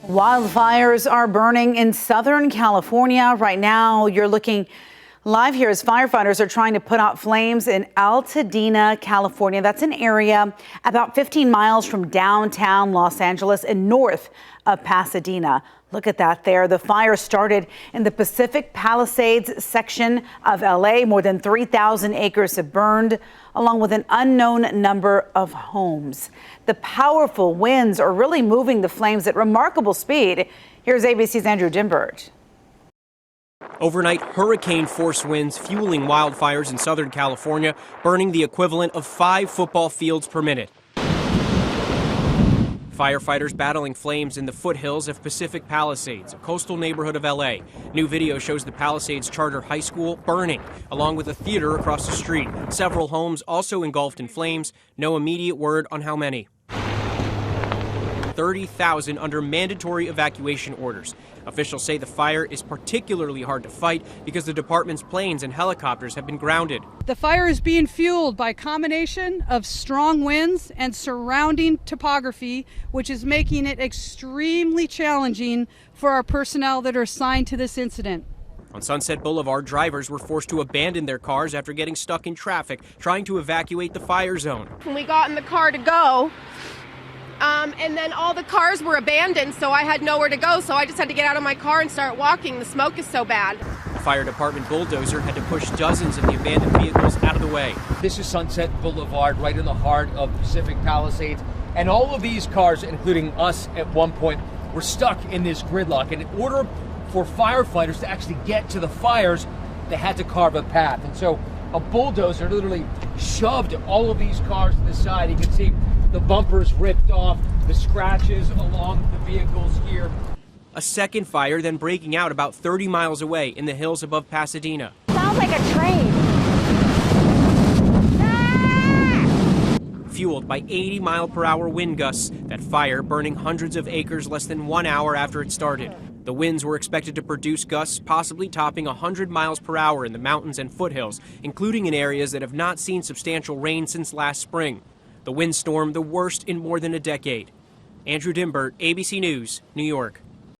Wildfires are burning in Southern California. Right now, you're looking live here as firefighters are trying to put out flames in Altadena, California. That's an area about 15 miles from downtown Los Angeles and north of Pasadena. Look at that there. The fire started in the Pacific Palisades section of LA. More than 3,000 acres have burned, along with an unknown number of homes. The powerful winds are really moving the flames at remarkable speed. Here's ABC's Andrew Dimbert. Overnight, hurricane-force winds fueling wildfires in Southern California, burning the equivalent of 5 football fields per minute. Firefighters battling flames in the foothills of Pacific Palisades, a coastal neighborhood of LA. New video shows the Palisades Charter High School burning, along with a theater across the street. Several homes also engulfed in flames. No immediate word on how many. 30,000 under mandatory evacuation orders. Officials say the fire is particularly hard to fight because the department's planes and helicopters have been grounded. The fire is being fueled by a combination of strong winds and surrounding topography, which is making it extremely challenging for our personnel that are assigned to this incident. On Sunset Boulevard, drivers were forced to abandon their cars after getting stuck in traffic, trying to evacuate the fire zone. When we got in the car to go, and then all the cars were abandoned, so I had nowhere to go, so I just had to get out of my car and start walking. The smoke is so bad. The fire department bulldozer had to push dozens of the abandoned vehicles out of the way. This is Sunset Boulevard, right in the heart of Pacific Palisades, and all of these cars, including us at one point, were stuck in this gridlock. And in order for firefighters to actually get to the fires, they had to carve a path. And so a bulldozer literally shoved all of these cars to the side. You can see the bumpers ripped off, the scratches along the vehicles here. A second fire then breaking out about 30 miles away in the hills above Pasadena. Sounds like a train. Fueled by 80-mile-per-hour wind gusts, that fire burning hundreds of acres less than 1 hour after it started. The winds were expected to produce gusts possibly topping 100 miles per hour in the mountains and foothills, including in areas that have not seen substantial rain since last spring. The windstorm, the worst in more than a decade. Andrew Dimbert, ABC News, New York.